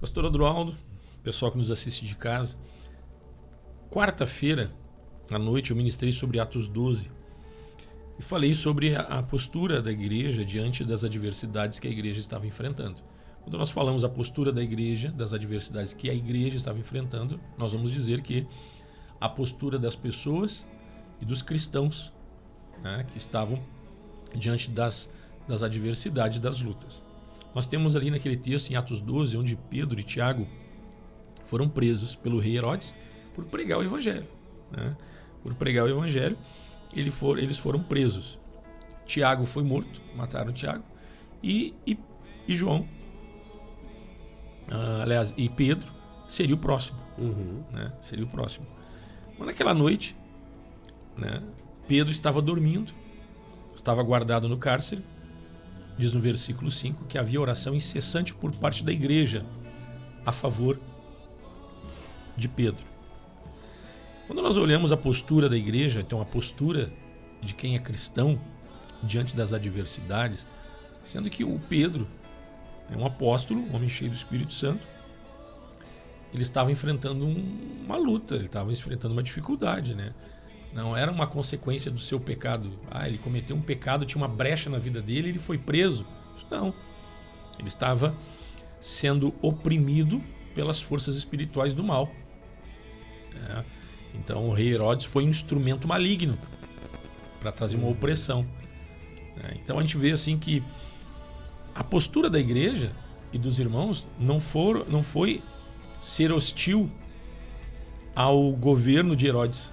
Pastor Adroaldo, pessoal que nos assiste de casa, quarta-feira à noite eu ministrei sobre Atos 12 e falei sobre a postura da igreja diante das adversidades que a igreja estava enfrentando. Quando nós falamos a postura da igreja, das adversidades que a igreja estava enfrentando, nós vamos dizer que a postura das pessoas e dos cristãos, né, que estavam diante das adversidades, das lutas. Nós temos ali naquele texto em Atos 12, onde Pedro e Tiago foram presos pelo rei Herodes por pregar o evangelho. Né? Por pregar o evangelho, eles foram presos. Tiago foi morto, mataram Tiago, e João, aliás, e Pedro seria o próximo. Né? Seria o próximo. Mas naquela noite, né, Pedro estava dormindo, estava guardado no cárcere. Diz no versículo 5 que havia oração incessante por parte da igreja a favor de Pedro. Quando nós olhamos a postura da igreja, então a postura de quem é cristão diante das adversidades, sendo que o Pedro é um apóstolo, um homem cheio do Espírito Santo, ele estava enfrentando uma luta, ele estava enfrentando uma dificuldade, né? Não era uma consequência do seu pecado. Ele cometeu um pecado, tinha uma brecha na vida dele, ele foi preso. Não. Ele estava sendo oprimido pelas forças espirituais do mal. Então o rei Herodes foi um instrumento maligno para trazer uma opressão. Então a gente vê assim que a postura da igreja e dos irmãos não foi ser hostil ao governo de Herodes.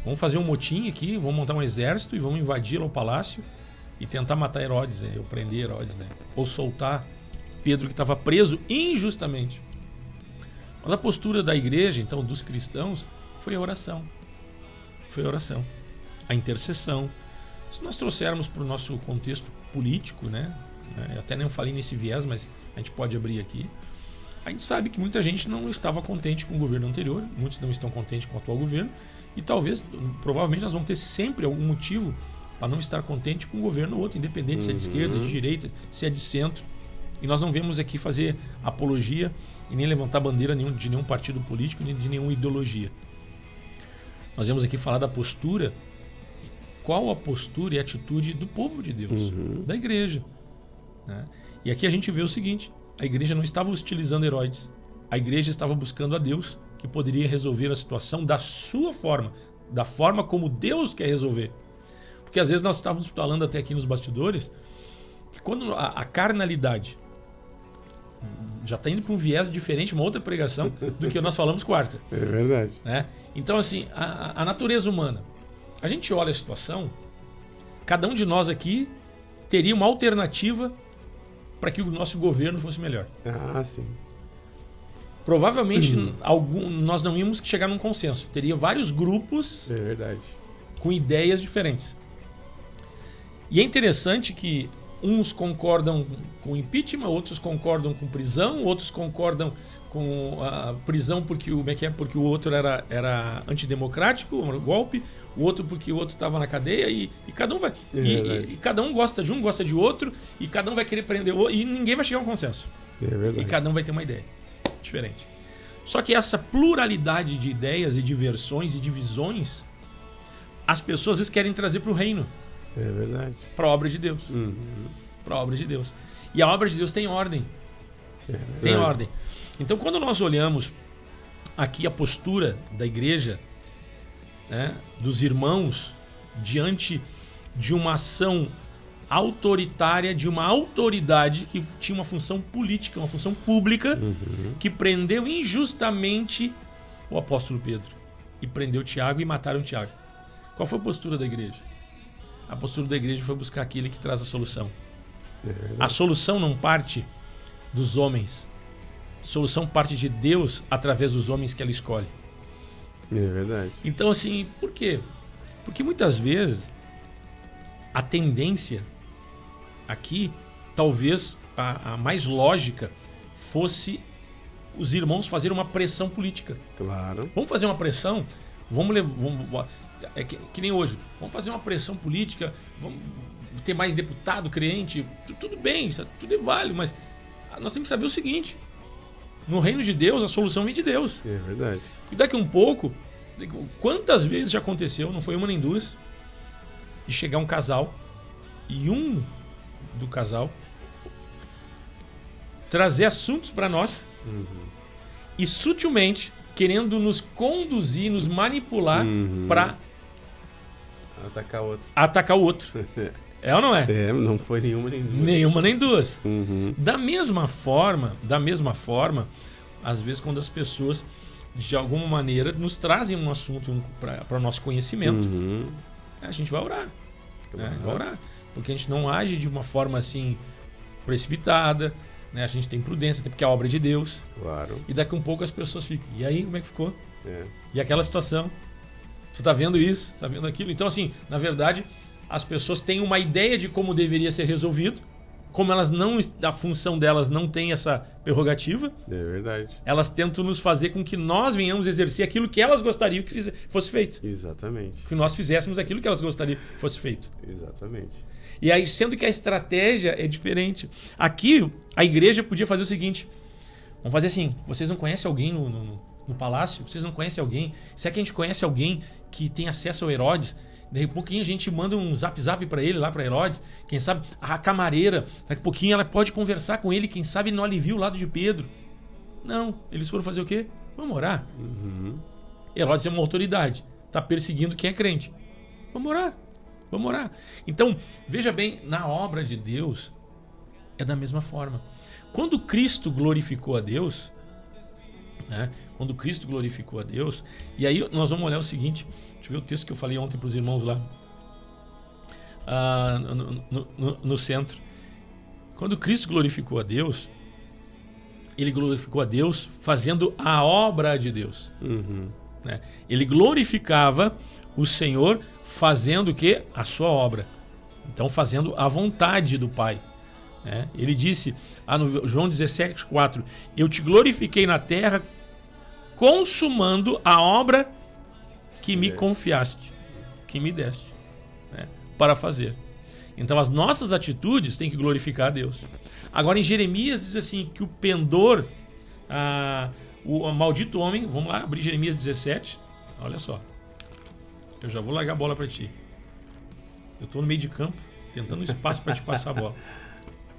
Vamos fazer um motim aqui, vamos montar um exército e vamos invadir o palácio e tentar matar Herodes, ou prender Herodes, né? Ou soltar Pedro, que estava preso injustamente. Mas a postura da igreja, então, dos cristãos, foi a oração. Foi a oração. A intercessão. Se nós trouxermos para o nosso contexto político, né? Eu até não falei nesse viés, mas a gente pode abrir aqui. A gente sabe que muita gente não estava contente com o governo anterior, muitos não estão contentes com o atual governo, e provavelmente nós vamos ter sempre algum motivo para não estar contente com um governo ou outro, independente se é de esquerda, de direita, se é de centro. E nós não vemos aqui fazer apologia e nem levantar bandeira de nenhum partido político, nem de nenhuma ideologia. Nós vamos aqui falar da postura, qual a postura e a atitude do povo de Deus, da igreja. Né? E aqui a gente vê o seguinte: a igreja não estava hostilizando Herodes, a igreja estava buscando a Deus, que poderia resolver a situação da sua forma, da forma como Deus quer resolver. Porque às vezes nós estávamos falando até aqui nos bastidores, que quando a carnalidade já está indo para um viés diferente, uma outra pregação, do que nós falamos quarta. É verdade. Né? Então assim, a natureza humana, a gente olha a situação, cada um de nós aqui teria uma alternativa para que o nosso governo fosse melhor. Sim. Provavelmente nós não íamos chegar num consenso. Teria vários grupos com ideias diferentes. E é interessante que uns concordam com impeachment, outros concordam com prisão, outros concordam com a prisão porque o outro era antidemocrático, um golpe, o outro porque o outro estava na cadeia, e cada um vai. E cada um gosta de um, gosta de outro, e cada um vai querer prender o outro, e ninguém vai chegar a um consenso. E cada um vai ter uma ideia diferente. Só que essa pluralidade de ideias e de versões e de visões, as pessoas às vezes querem trazer para o reino. É verdade. Para a obra de Deus. Para a obra de Deus. E a obra de Deus tem ordem. Tem ordem. Então, quando nós olhamos aqui a postura da igreja, né, dos irmãos, diante de uma ação autoritária, de uma autoridade que tinha uma função política, uma função pública, que prendeu injustamente o apóstolo Pedro. E prendeu Tiago e mataram Tiago. Qual foi a postura da igreja? A postura da igreja foi buscar aquele que traz a solução. A solução não parte dos homens. A solução parte de Deus através dos homens que ela escolhe. É verdade. Então, assim, por quê? Porque muitas vezes a tendência aqui, talvez a mais lógica, fosse os irmãos fazerem uma pressão política. Claro. Vamos fazer uma pressão, que nem hoje, vamos fazer uma pressão política, vamos ter mais deputado crente, tudo bem, isso tudo é válido, mas nós temos que saber o seguinte: No reino de Deus, a solução vem de Deus. É verdade. E daqui um pouco, quantas vezes já aconteceu, não foi uma nem duas, de chegar um casal e um do casal trazer assuntos para nós e sutilmente querendo nos conduzir, nos manipular para atacar o outro. É ou não é? É, não foi nenhuma nem duas. Nenhuma nem duas. Da mesma forma, às vezes quando as pessoas de alguma maneira nos trazem um assunto para o nosso conhecimento, a gente vai orar. Né? Vai orar. Porque a gente não age de uma forma assim precipitada, né? A gente tem prudência, até porque é a obra de Deus. Claro. E daqui um pouco as pessoas ficam, e aí, como é que ficou? É. E aquela situação? Você tá vendo isso? Tá vendo aquilo? Então, assim, na verdade, as pessoas têm uma ideia de como deveria ser resolvido, como elas não, a função delas não tem essa prerrogativa. É verdade. Elas tentam nos fazer com que nós venhamos exercer aquilo que elas gostariam que fosse feito. Exatamente. Que nós fizéssemos aquilo que elas gostariam que fosse feito. Exatamente. E aí, sendo que a estratégia é diferente. Aqui, a igreja podia fazer o seguinte. Vamos fazer assim, vocês não conhecem alguém no palácio? Vocês não conhecem alguém? Será que a gente conhece alguém que tem acesso ao Herodes? Daí a pouquinho a gente manda um zap para ele, lá para Herodes. Quem sabe a camareira, daqui a pouquinho ela pode conversar com ele, quem sabe não alivia o lado de Pedro. Não, eles foram fazer o quê? Vamos orar. Herodes é uma autoridade, está perseguindo quem é crente. Vamos orar. Vamos orar. Então, veja bem, na obra de Deus é da mesma forma. Quando Cristo glorificou a Deus, né? Quando Cristo glorificou a Deus, e aí nós vamos olhar o seguinte, deixa eu ver o texto que eu falei ontem para os irmãos lá, no centro. Quando Cristo glorificou a Deus, ele glorificou a Deus fazendo a obra de Deus. Né? Ele glorificava o Senhor fazendo o quê? A sua obra. Então, fazendo a vontade do Pai. Né? Ele disse, no João 17,4, eu te glorifiquei na terra, consumando a obra que me confiaste, que me deste, né? Para fazer. Então, as nossas atitudes têm que glorificar a Deus. Agora, em Jeremias diz assim, que o pendor, o maldito homem, vamos lá, abrir Jeremias 17, olha só. Eu já vou largar a bola para ti. Eu tô no meio de campo, tentando espaço para te passar a bola.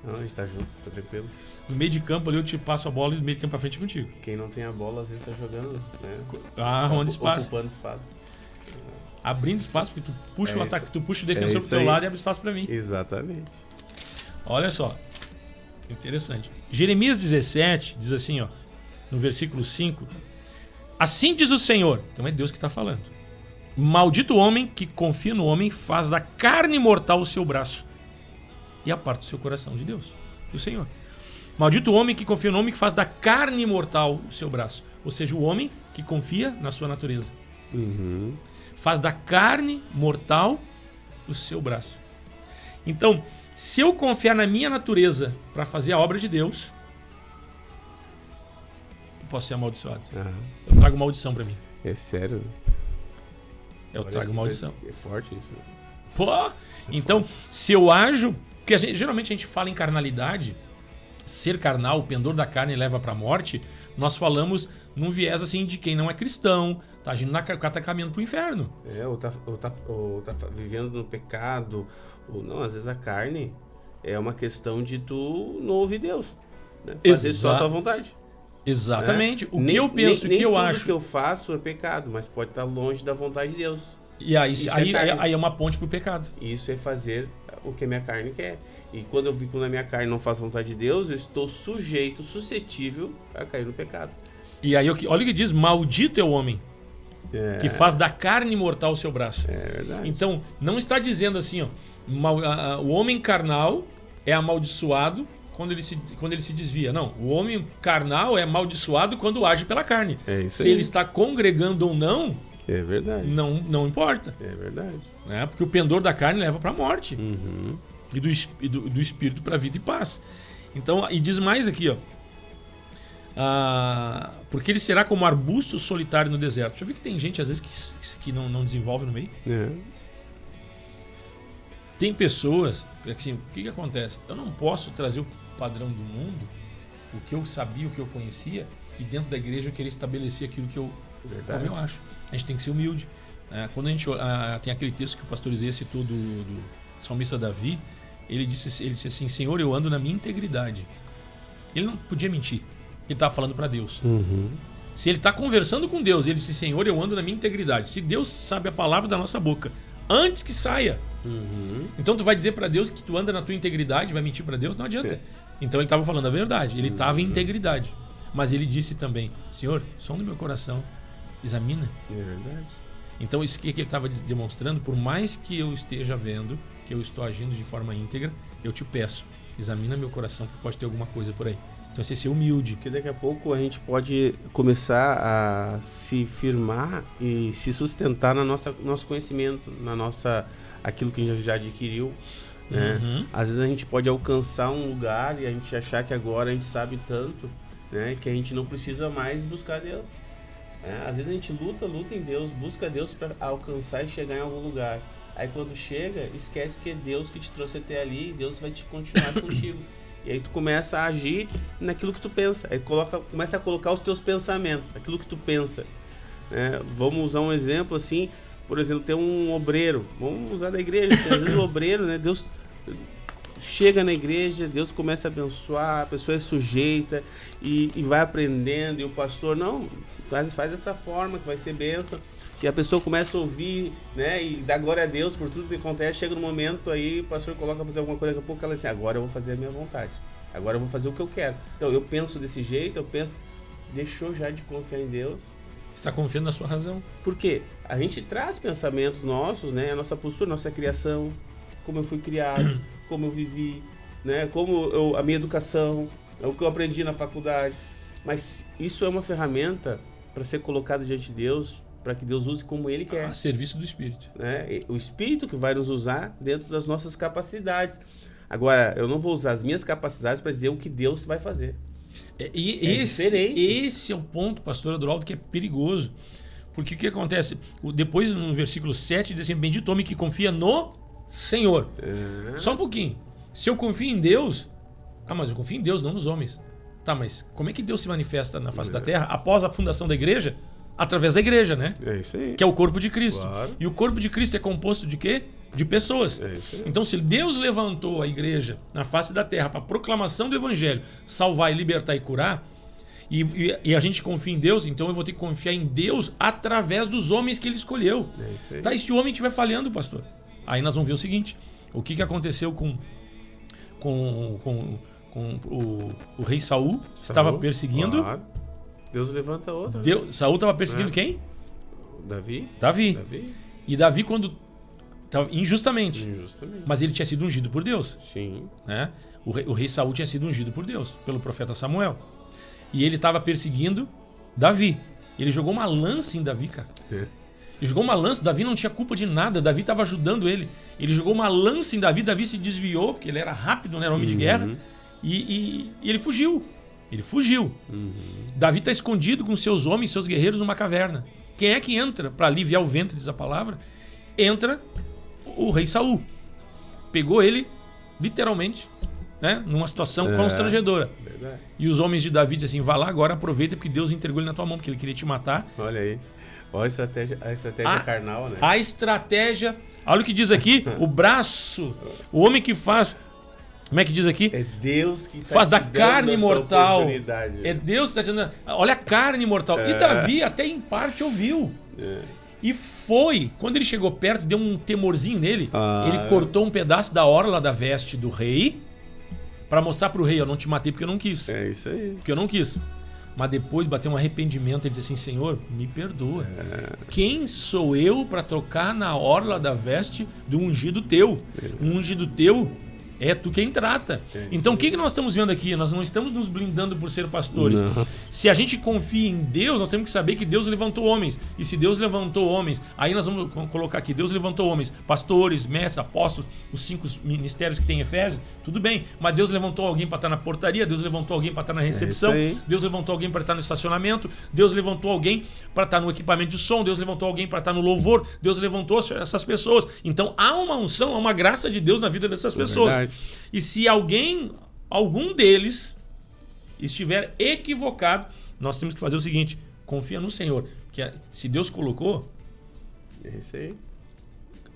Não, a gente tá junto, tá tranquilo. No meio de campo ali eu te passo a bola e no meio de campo pra frente é contigo. Quem não tem a bola às vezes tá jogando, né? Arrumando espaço. Ocupando espaço. Abrindo espaço, porque tu puxa o ataque, tu puxa o defensor pro teu lado e abre espaço para mim. Exatamente. Olha só. Interessante. Jeremias 17 diz assim, ó, no versículo 5. Assim diz o Senhor, então é Deus que está falando. Maldito o homem que confia no homem, faz da carne mortal o seu braço e aparta o seu coração de Deus, do Senhor. Maldito o homem que confia no homem, que faz da carne mortal o seu braço. Ou seja, o homem que confia na sua natureza. Faz da carne mortal o seu braço. Então, se eu confiar na minha natureza para fazer a obra de Deus, eu posso ser amaldiçoado. Eu trago maldição para mim. É sério? Eu trago maldição. É forte isso. Pô, então, se eu ajo... Porque geralmente a gente fala em carnalidade, ser carnal, o pendor da carne leva para a morte, nós falamos num viés assim de quem não é cristão, tá agindo o cara tá caminhando pro inferno. Ou tá vivendo no pecado, ou não, às vezes a carne é uma questão de tu não ouvir Deus, né? Fazer só a tua vontade. Exatamente. O que eu penso, o que eu acho. O que eu faço é pecado, mas pode estar longe da vontade de Deus. E aí é uma ponte pro pecado. Isso é fazer o que a minha carne quer. E quando eu vi que a minha carne não faz vontade de Deus, eu estou suscetível a cair no pecado. E aí, olha o que diz, maldito é o homem que faz da carne mortal o seu braço. É verdade. Então, não está dizendo assim, ó, o homem carnal é amaldiçoado quando ele se desvia. Não, o homem carnal é amaldiçoado quando age pela carne. Se ele está congregando ou não, é verdade. Não importa. É verdade. Né? Porque o pendor da carne leva para a morte. E do espírito para a vida e paz. Então, e diz mais aqui, ó. Porque ele será como arbusto solitário no deserto. Já viu que tem gente, às vezes, que não desenvolve no meio? Tem pessoas, assim, o que acontece? Eu não posso trazer o padrão do mundo o que eu sabia, o que eu conhecia, e dentro da igreja eu queria estabelecer aquilo que eu, como eu acho. A gente tem que ser humilde. Quando a gente tem aquele texto que o pastor Isaías citou do salmista Davi, ele disse assim, Senhor, eu ando na minha integridade. Ele não podia mentir. Ele estava falando para Deus. Se ele está conversando com Deus, ele disse, Senhor, eu ando na minha integridade. Se Deus sabe a palavra da nossa boca, antes que saia. Então tu vai dizer para Deus que tu anda na tua integridade, vai mentir para Deus? Não adianta. Então ele estava falando a verdade, ele estava em integridade. Mas ele disse também, Senhor, som do meu coração, examina. É verdade. Então isso que ele estava demonstrando, por mais que eu esteja vendo que eu estou agindo de forma íntegra, eu te peço, examina meu coração, porque pode ter alguma coisa por aí. Então você ser humilde. Porque daqui a pouco a gente pode começar a se firmar e se sustentar no nosso conhecimento, aquilo que a gente já adquiriu. Né? Às vezes a gente pode alcançar um lugar e a gente achar que agora a gente sabe tanto, né, que a gente não precisa mais buscar Deus. Às vezes a gente luta em Deus, busca Deus para alcançar e chegar em algum lugar. Aí quando chega, esquece que é Deus que te trouxe até ali e Deus vai te continuar contigo. E aí tu começa a agir naquilo que tu pensa. Aí começa a colocar os teus pensamentos, aquilo que tu pensa. Vamos usar um exemplo assim, por exemplo, tem um obreiro. Vamos usar da igreja. Assim, às vezes o obreiro, né, Deus chega na igreja, Deus começa a abençoar, a pessoa é sujeita e vai aprendendo. E o pastor, não, faz dessa forma que vai ser bênção. E a pessoa começa a ouvir, né, e dá glória a Deus por tudo que acontece. Chega no momento aí, o pastor coloca a fazer alguma coisa, daqui a pouco ela diz assim, agora eu vou fazer a minha vontade. Agora eu vou fazer o que eu quero. Então eu penso desse jeito, deixou já de confiar em Deus. Está confiando na sua razão. Por quê? A gente traz pensamentos nossos, né, a nossa postura, a nossa criação, como eu fui criado, como eu vivi, né, a minha educação, o que eu aprendi na faculdade. Mas isso é uma ferramenta para ser colocada diante de Deus, para que Deus use como Ele quer. A serviço do Espírito. Né? O Espírito que vai nos usar dentro das nossas capacidades. Agora, eu não vou usar as minhas capacidades para dizer o que Deus vai fazer. Diferente. Esse é o ponto, pastor Adroaldo, que é perigoso. Porque o que acontece? Depois, no versículo 7, diz assim, bendito o homem que confia no Senhor. Só um pouquinho. Se eu confio em Deus... mas eu confio em Deus, não nos homens. Tá, mas como é que Deus se manifesta na face da terra após a fundação da igreja? Através da igreja, né? É isso aí. Que é o corpo de Cristo. Claro. E o corpo de Cristo é composto de quê? De pessoas. É isso aí. Então, se Deus levantou a igreja na face da terra para a proclamação do evangelho, salvar e libertar e curar, e a gente confia em Deus, então eu vou ter que confiar em Deus através dos homens que Ele escolheu. É isso aí. Tá, e se o homem estiver falhando, pastor? Aí nós vamos ver o seguinte, o que aconteceu com o rei Saul, estava perseguindo... Claro. Deus levanta outro. Saul estava perseguindo quem? Davi. E Davi, quando... Injustamente. Mas ele tinha sido ungido por Deus. Sim. Né? O rei Saul tinha sido ungido por Deus, pelo profeta Samuel. E ele estava perseguindo Davi. Ele jogou uma lança em Davi, cara. Ele jogou uma lança, Davi não tinha culpa de nada, Davi estava ajudando ele. Ele jogou uma lança em Davi, Davi se desviou, porque ele era rápido, não era homem de guerra. E ele fugiu. Davi está escondido com seus homens, seus guerreiros numa caverna. Quem é que entra para aliviar o vento, diz a palavra? Entra o rei Saul. Pegou ele, literalmente, né, numa situação constrangedora. Verdade. E os homens de Davi dizem assim, vá lá agora, aproveita, porque Deus entregou ele na tua mão, porque ele queria te matar. Olha aí. Olha a estratégia carnal, né? A estratégia... Olha o que diz aqui, o braço, o homem que faz... Como é que diz aqui? É Deus que faz da carne mortal. É Deus que está dizendo, olha a carne mortal. E Davi até em parte ouviu. E foi, quando ele chegou perto, deu um temorzinho nele. Ele cortou um pedaço da orla da veste do rei para mostrar para o rei, eu não te matei porque eu não quis. É isso aí. Porque eu não quis. Mas depois bateu um arrependimento e disse assim, Senhor, me perdoa. Quem sou eu para tocar na orla da veste do ungido teu? Um ungido teu é tu quem trata. Então o que nós estamos vendo aqui? Nós não estamos nos blindando por ser pastores. Não. Se a gente confia em Deus, nós temos que saber que Deus levantou homens. E se Deus levantou homens, aí nós vamos colocar aqui, Deus levantou homens, pastores, mestres, apóstolos, os 5 ministérios que tem em Efésios, tudo bem. Mas Deus levantou alguém para estar na portaria, Deus levantou alguém para estar na recepção, Deus levantou alguém para estar no estacionamento, Deus levantou alguém para estar no equipamento de som, Deus levantou alguém para estar no louvor, Deus levantou essas pessoas. Então há uma unção, há uma graça de Deus na vida dessas pessoas. Verdade. E se algum deles estiver equivocado, nós temos que fazer o seguinte: confia no Senhor. Que se Deus colocou, É isso aí.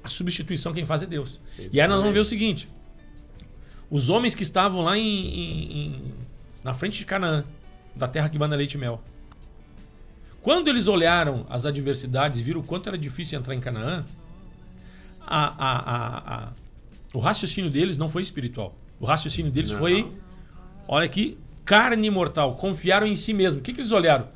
a substituição quem faz é Deus. E aí nós vamos ver o seguinte: os homens que estavam lá na frente de Canaã, da terra que manda leite e mel, quando eles olharam as adversidades e viram o quanto era difícil entrar em Canaã, o raciocínio deles não foi espiritual. O raciocínio deles foi, olha aqui, carne mortal. Confiaram em si mesmo. O que eles olharam?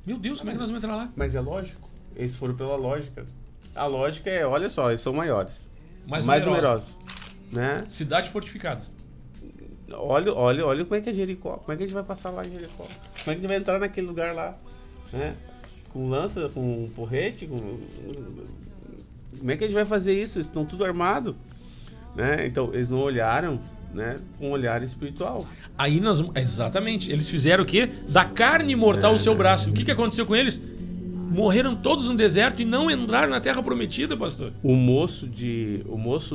Meu Deus, como é que nós vamos entrar lá? Mas é lógico. Eles foram pela lógica. A lógica é, olha só, eles são maiores. Mais numerosos. Né? Cidade fortificada. Olha como é que é Jericó. Como é que a gente vai passar lá em Jericó? Como é que a gente vai entrar naquele lugar lá? Né? Com lança, com porrete, como é que a gente vai fazer isso? Eles estão tudo armado, né? Então, eles não olharam, né, com um olhar espiritual. Aí exatamente, eles fizeram o quê? Da carne mortal o seu braço. O que aconteceu com eles? Morreram todos no deserto e não entraram na terra prometida, pastor. O moço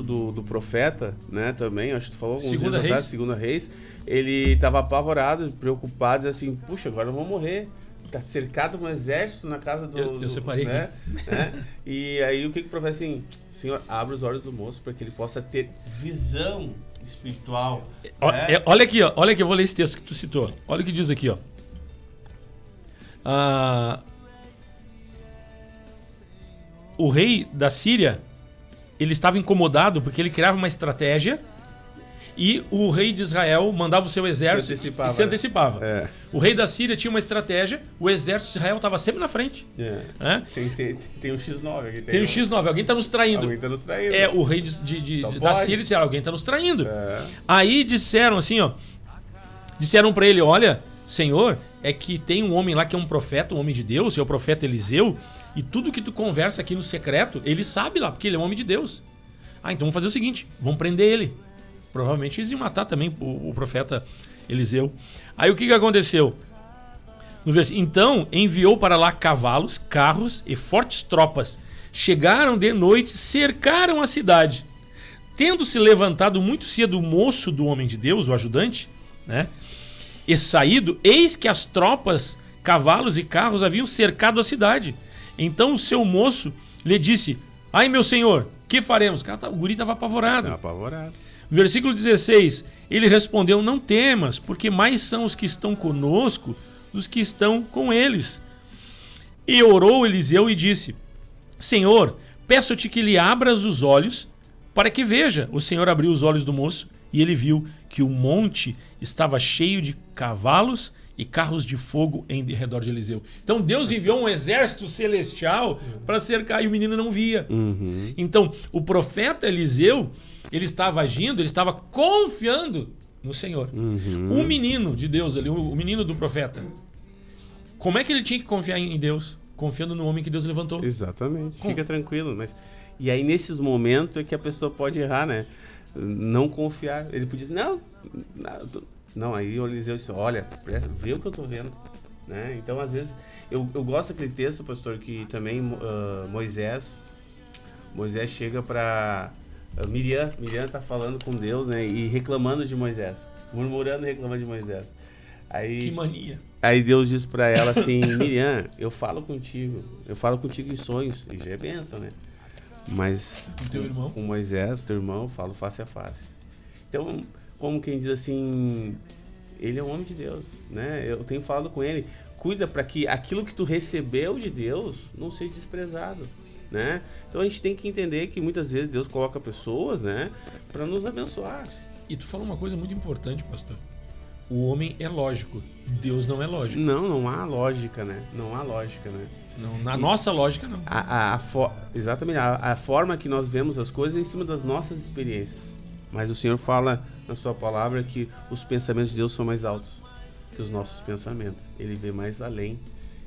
do profeta, né, também, acho que tu falou alguns dias atrás, Segunda Reis, ele estava apavorado, preocupado, assim, puxa, agora eu vou morrer. Tá cercado com um exército na casa do... Eu separei né? Né? E aí o que o profeta assim, Senhor, abre os olhos do moço para que ele possa ter visão espiritual. Né? Olha aqui, ó, olha aqui, eu vou ler esse texto que tu citou. Olha o que diz aqui, ó. O rei da Síria, ele estava incomodado porque ele criava uma estratégia e o rei de Israel mandava o seu exército e se antecipava. É. O rei da Síria tinha uma estratégia, o exército de Israel estava sempre na frente. É. Né? Tem um X9 aqui. Tem um X9, alguém está nos traindo. Alguém está nos traindo. É, o rei da Síria disse, alguém está nos traindo. É. Aí disseram assim, ó. Disseram para ele, olha, Senhor, é que tem um homem lá que é um profeta, um homem de Deus, é o profeta Eliseu, e tudo que tu conversa aqui no secreto, ele sabe lá, porque ele é um homem de Deus. Então vamos fazer o seguinte, vamos prender ele. Provavelmente eles iam matar também o profeta Eliseu. Aí o que aconteceu? No versículo, então enviou para lá cavalos, carros e fortes tropas. Chegaram de noite, cercaram a cidade. Tendo se levantado muito cedo o moço do homem de Deus, o ajudante, né? E saído, eis que as tropas, cavalos e carros haviam cercado a cidade. Então o seu moço lhe disse, ai meu senhor, que faremos? O guri estava apavorado. Versículo 16, ele respondeu, não temas, porque mais são os que estão conosco dos que estão com eles. E orou Eliseu e disse, Senhor, peço-te que lhe abras os olhos para que veja. O Senhor abriu os olhos do moço e ele viu que o monte estava cheio de cavalos e carros de fogo em redor de Eliseu. Então Deus enviou um exército celestial para cercar e o menino não via. Uhum. Então o profeta Eliseu, ele estava agindo, ele estava confiando no Senhor. Uhum. O menino de Deus ali, o menino do profeta, como é que ele tinha que confiar em Deus? Confiando no homem que Deus levantou. Exatamente, fica tranquilo. E aí nesses momentos é que a pessoa pode errar, né? Não confiar. Ele podia dizer, não, aí o Eliseu disse, olha, vê o que eu tô vendo. Né? Então às vezes, eu gosto daquele texto, pastor, que também Moisés chega para... Miriam tá falando com Deus, né? E reclamando de Moisés. Murmurando e reclamando de Moisés. Aí, que mania. Aí Deus diz para ela assim, Miriam, eu falo contigo em sonhos. E já é bênção, né? Mas com Moisés, teu irmão, eu falo face a face. Então, como quem diz assim, ele é um homem de Deus, né? Eu tenho falado com ele, cuida para que aquilo que tu recebeu de Deus não seja desprezado. Né? Então a gente tem que entender que muitas vezes Deus coloca pessoas, né, para nos abençoar. E tu falou uma coisa muito importante, pastor. O homem é lógico, Deus não é lógico. Não há lógica, né? Não há lógica, né? Não, na nossa lógica, não. Exatamente, a forma que nós vemos as coisas é em cima das nossas experiências. Mas o Senhor fala na sua palavra que os pensamentos de Deus são mais altos que os nossos pensamentos. Ele vê mais além.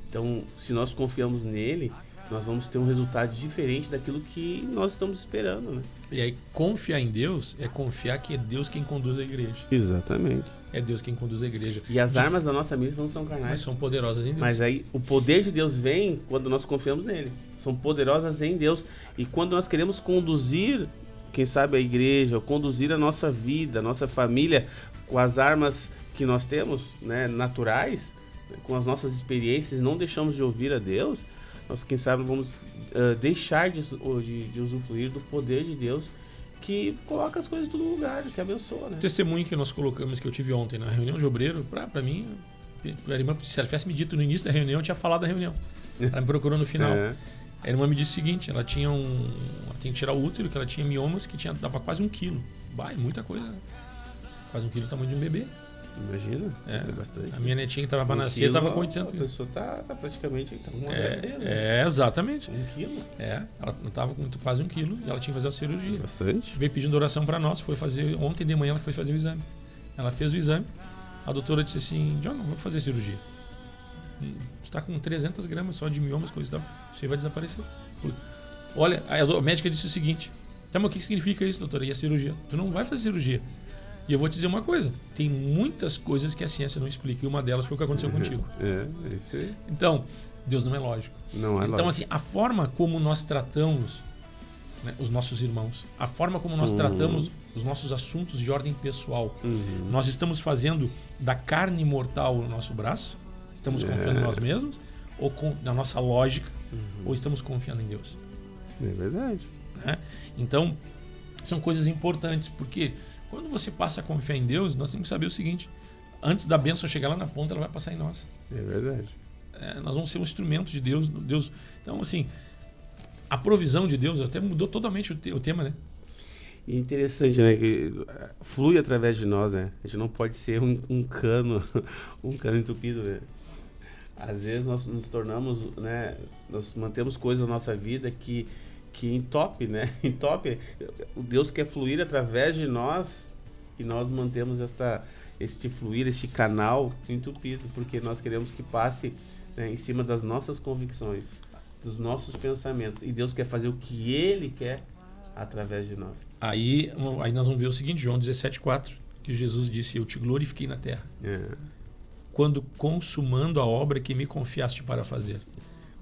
Então, se nós confiamos nele, nós vamos ter um resultado diferente daquilo que nós estamos esperando, né? E aí, confiar em Deus é confiar que é Deus quem conduz a igreja. Exatamente. É Deus quem conduz a igreja. E as armas da nossa milícia não são carnais. Mas são poderosas em Deus. Mas aí, o poder de Deus vem quando nós confiamos nele. São poderosas em Deus. E quando nós queremos conduzir, quem sabe, a igreja, ou conduzir a nossa vida, a nossa família com as armas que nós temos, né, naturais, com as nossas experiências, não deixamos de ouvir a Deus, nós, quem sabe, vamos deixar de usufruir do poder de Deus, que coloca as coisas em todo lugar, que abençoa, né? O testemunho que nós colocamos, que eu tive ontem na reunião de obreiro, para mim, a irmã, se ela tivesse me dito no início da reunião, eu tinha falado da reunião. Ela me procurou no final. A irmã me disse o seguinte, ela tinha ela tinha que tirar o útero, que ela tinha miomas, que dava quase 1 quilo. É muita coisa, né? Quase 1 quilo do tamanho de um bebê. Imagina, é bastante. A minha netinha que estava para nascer estava com 800 quilos. A pessoa tá praticamente com uma exatamente. 1 quilo? Ela estava com quase 1 quilo e ela tinha que fazer a cirurgia. Bastante. Veio pedindo oração para nós, ontem de manhã ela foi fazer o exame. Ela fez o exame, a doutora disse assim, John, vou fazer cirurgia. Você está com 300 gramas só de miomas, coisa e tal, você vai desaparecer. Olha, a médica disse o seguinte, tá, mas o que significa isso, doutora? E a cirurgia? Tu não vai fazer cirurgia. E eu vou te dizer uma coisa, tem muitas coisas que a ciência não explica e uma delas foi o que aconteceu contigo. É isso aí. Então, Deus não é lógico. Não é então, lógico. assim, a forma como nós tratamos, né, os nossos irmãos, a forma como nós tratamos os nossos assuntos de ordem pessoal, nós estamos fazendo da carne mortal o nosso braço, estamos confiando em nós mesmos, ou na nossa lógica, ou estamos confiando em Deus. É verdade. Né? Então, são coisas importantes, porque quando você passa a confiar em Deus, nós temos que saber o seguinte, antes da bênção chegar lá na ponta, ela vai passar em nós. É verdade. Nós vamos ser um instrumento de Deus. Então, assim, a provisão de Deus até mudou totalmente o tema, né? E interessante, né? Que flui através de nós, né? A gente não pode ser um cano entupido, né? Às vezes nós nos tornamos, né? Nós mantemos coisas na nossa vida que entope, né? Entope. O Deus quer fluir através de nós e nós mantemos este fluir, este canal entupido, porque nós queremos que passe, né, em cima das nossas convicções, dos nossos pensamentos. E Deus quer fazer o que Ele quer através de nós. Aí nós vamos ver o seguinte, João 17,4, que Jesus disse, eu te glorifiquei na terra. Quando consumando a obra que me confiaste para fazer.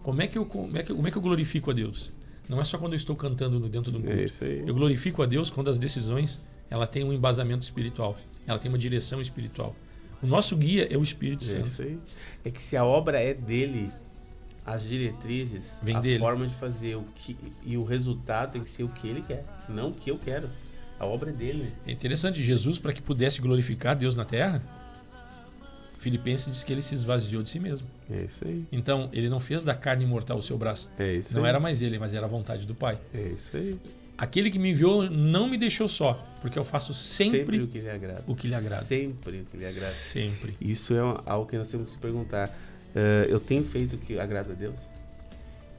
Como é que eu glorifico a Deus? Não é só quando eu estou cantando dentro do culto. É isso aí. Eu glorifico a Deus quando as decisões ela tem um embasamento espiritual. Ela tem uma direção espiritual. O nosso guia é o Espírito Santo. É isso aí. É que se a obra é dele, as diretrizes, vem a dele. forma de fazer e o resultado tem que ser o que ele quer, não o que eu quero. A obra é dele. É interessante, Jesus, para que pudesse glorificar Deus na terra, Filipenses diz que ele se esvaziou de si mesmo. É isso aí. Então, ele não fez da carne mortal o seu braço. É isso não aí. era mais ele, mas era a vontade do Pai. É isso aí. Aquele que me enviou não me deixou só, porque eu faço sempre o que lhe agrada. O que lhe agrada. Sempre o que lhe agrada. Sempre. Isso é algo que nós temos que se perguntar. Eu tenho feito o que agrada a Deus?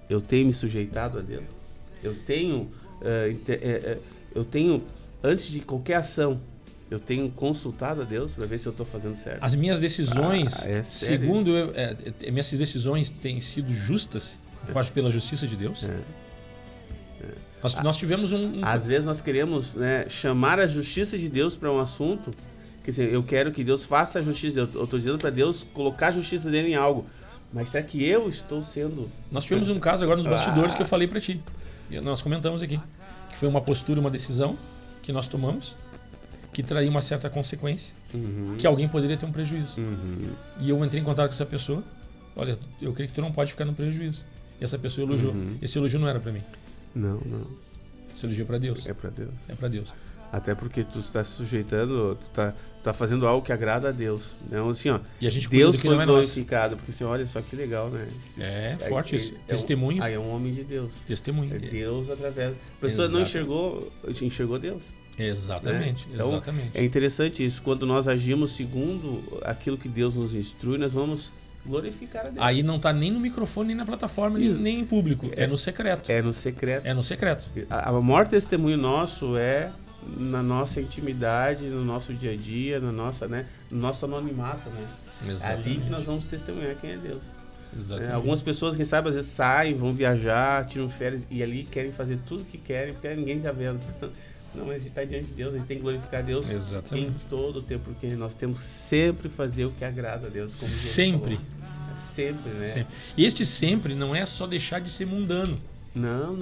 Eu tenho me sujeitado a Deus? Eu tenho, antes de qualquer ação, eu tenho consultado a Deus para ver se eu estou fazendo certo. As minhas decisões, segundo isso? minhas decisões têm sido justas, eu acho, pela justiça de Deus. Nós tivemos Às vezes nós queremos, né, chamar a justiça de Deus para um assunto, quer dizer, eu quero que Deus faça a justiça, eu estou dizendo para Deus colocar a justiça dele em algo, mas será que eu estou sendo... Nós tivemos um caso agora nos bastidores que eu falei para ti, nós comentamos aqui, que foi uma postura, uma decisão que nós tomamos, que traria uma certa consequência, que alguém poderia ter um prejuízo. E eu entrei em contato com essa pessoa, olha, eu creio que tu não pode ficar no prejuízo. E essa pessoa elogiou. Esse elogio não era para mim. Não. Esse elogio é para Deus. É para Deus. É para Deus. Até porque tu está se sujeitando, tu tá fazendo algo que agrada a Deus. Então, assim, ó, e a gente Deus foi glorificado, porque assim, olha só que legal, né? Forte isso. Testemunho. Aí é um homem de Deus. Testemunho. É Deus através. A pessoa não enxergou Deus. Exatamente, né? Então, exatamente. É interessante isso. Quando nós agimos segundo aquilo que Deus nos instrui, nós vamos glorificar a Deus. Aí não está nem no microfone, nem na plataforma, nem em público. É no secreto. É no secreto. É no secreto. O maior testemunho nosso é na nossa intimidade, no nosso dia a dia, no nosso anonimato, né? Exatamente. É ali que nós vamos testemunhar quem é Deus. Exatamente. Algumas pessoas, quem sabe, às vezes saem, vão viajar, tiram férias e ali querem fazer tudo o que querem, porque ninguém está vendo. Não, mas a gente está diante de Deus, a gente tem que glorificar Deus. Exatamente. Em todo o tempo, porque nós temos sempre fazer o que agrada a Deus. Como sempre. Sempre, né? Sempre. E este sempre não é só deixar de ser mundano. Não.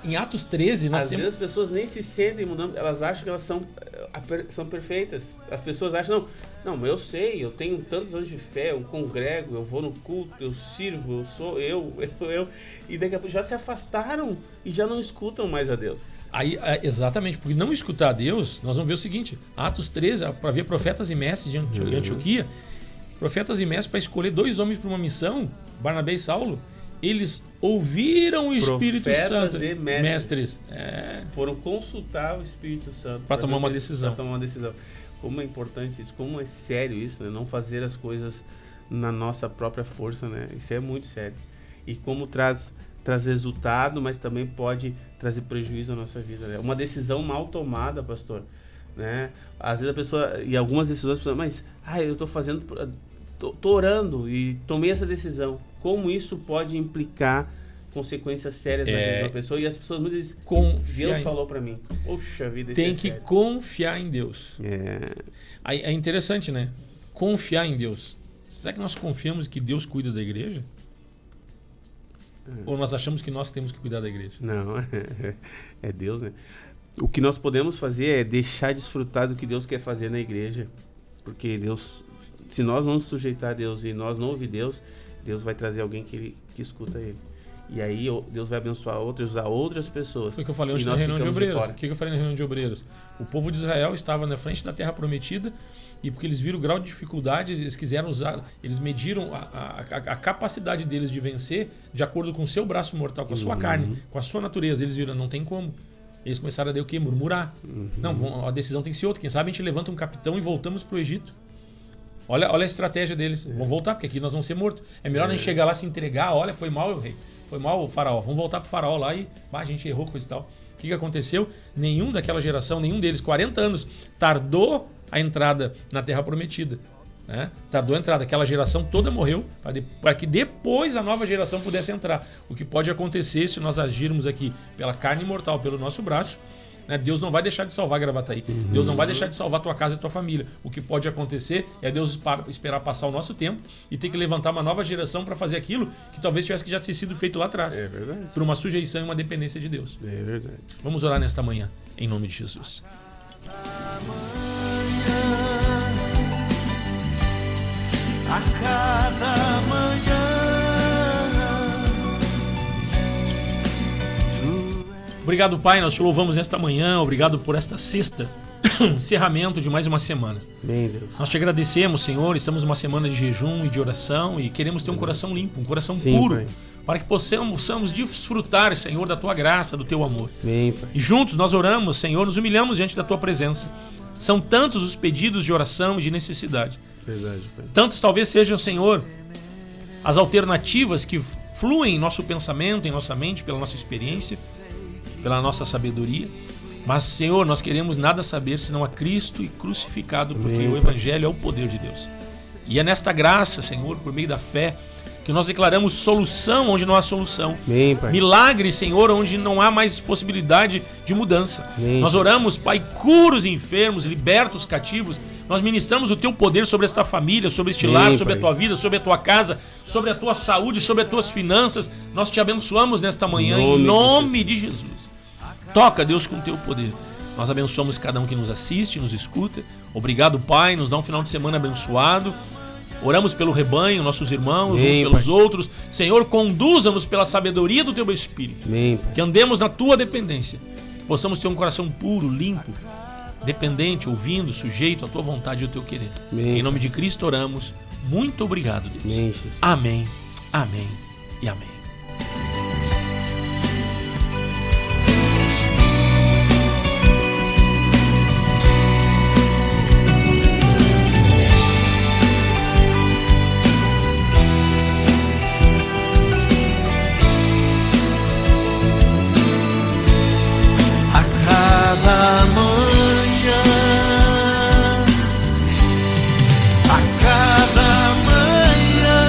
em Atos 13, nós Às vezes as pessoas nem se sentem mudando, elas acham que elas são perfeitas. As pessoas acham, não, eu sei, eu tenho tantos anos de fé, eu congrego, eu vou no culto, eu sirvo, eu sou eu. E daqui a pouco já se afastaram e já não escutam mais a Deus. Aí, exatamente, porque não escutar a Deus, nós vamos ver o seguinte, Atos 13, para ver profetas e mestres de Antioquia, profetas e mestres para escolher 2 homens para uma missão, Barnabé e Saulo, eles ouviram o Espírito Profetas Santo, e mestres. foram consultar o Espírito Santo para tomar uma decisão. Como é importante isso, como é sério isso, né? Não fazer as coisas na nossa própria força, né? Isso é muito sério. E como traz resultado, mas também pode trazer prejuízo à nossa vida, né? Uma decisão mal tomada, pastor, né? Às vezes a pessoa, e algumas decisões, mas eu estou fazendo, tô orando e tomei essa decisão. Como isso pode implicar consequências sérias na vida de uma pessoa? E as pessoas muitas vezes dizem, Deus falou para mim. Poxa vida, isso tem que sério. Confiar em Deus. É interessante, né? Confiar em Deus. Será que nós confiamos que Deus cuida da igreja? Ou nós achamos que nós temos que cuidar da igreja? Não, é Deus, né? O que nós podemos fazer é deixar de desfrutar do que Deus quer fazer na igreja. Porque Deus, se nós não nos sujeitar a Deus e nós não ouvir Deus, Deus vai trazer alguém que escuta Ele. E aí Deus vai abençoar outros, usar outras pessoas. Foi o que eu falei hoje na reunião de obreiros. O que eu falei na reunião de obreiros? O povo de Israel estava na frente da terra prometida e porque eles viram o grau de dificuldade, eles quiseram usar, eles mediram a capacidade deles de vencer de acordo com o seu braço mortal, com a sua carne, com a sua natureza. Eles viram, não tem como. Eles começaram a o quê? Murmurar. Não, a decisão tem que ser outra. Quem sabe a gente levanta um capitão e voltamos para o Egito. Olha a estratégia deles. Vamos voltar, porque aqui nós vamos ser mortos. É melhor a gente chegar lá, se entregar. Olha, foi mal o rei. Foi mal o faraó. Vamos voltar pro faraó lá e a gente errou, coisa e tal. O que aconteceu? Nenhum daquela geração, nenhum deles, 40 anos, tardou a entrada na Terra Prometida. Né? Tardou a entrada. Aquela geração toda morreu para que depois a nova geração pudesse entrar. O que pode acontecer se nós agirmos aqui pela carne mortal, pelo nosso braço, né? Deus não vai deixar de salvar Gravataí. Deus não vai deixar de salvar tua casa e tua família. O que pode acontecer é Deus esperar passar o nosso tempo e ter que levantar uma nova geração para fazer aquilo que talvez tivesse que já ter sido feito lá atrás. É verdade. Por uma sujeição e uma dependência de Deus. É verdade. Vamos orar nesta manhã, em nome de Jesus. A cada manhã. Obrigado, Pai, nós te louvamos nesta manhã, obrigado por esta sexta, encerramento de mais uma semana. Bem, Deus. Nós te agradecemos, Senhor, estamos numa semana de jejum e de oração e queremos ter um coração limpo, um coração Sim, puro, Pai. para que possamos desfrutar, Senhor, da Tua graça, do Teu amor. Bem, Pai. E juntos nós oramos, Senhor, nos humilhamos diante da Tua presença. São tantos os pedidos de oração e de necessidade. Verdade, Pai. Tantos talvez sejam, Senhor, as alternativas que fluem em nosso pensamento, em nossa mente, pela nossa experiência, pela nossa sabedoria. Mas, Senhor, nós queremos nada saber senão a Cristo e crucificado, porque Amém. o Evangelho é o poder de Deus. E é nesta graça, Senhor, por meio da fé, que nós declaramos solução onde não há solução. Amém, Pai. Milagre, Senhor, onde não há mais possibilidade de mudança. Amém. Nós oramos, Pai, cura os enfermos, liberta os cativos. Nós ministramos o Teu poder sobre esta família, sobre este lar, Amém, sobre Pai. a Tua vida, sobre a Tua casa, sobre a Tua saúde, sobre as Tuas finanças. Nós te abençoamos nesta manhã, em nome de Jesus. Toca, Deus, com o Teu poder. Nós abençoamos cada um que nos assiste, nos escuta. Obrigado, Pai, nos dá um final de semana abençoado. Oramos pelo rebanho, nossos irmãos, Amém, uns pelos Pai. outros. Senhor, conduza-nos pela sabedoria do Teu Espírito. Amém, Pai. Que andemos na Tua dependência. Que possamos ter um coração puro, limpo, dependente, ouvindo, sujeito à Tua vontade e ao Teu querer. Amém. Em nome de Cristo oramos. Muito obrigado, Deus. Amém, Jesus. Amém, amém e amém. Cada manhã, a cada manhã,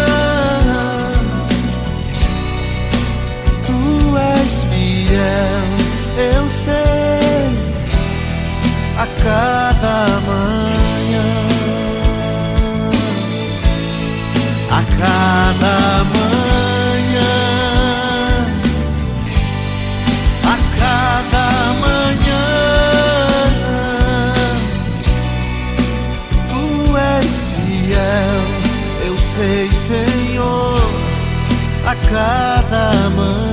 Senhor, a cada manhã.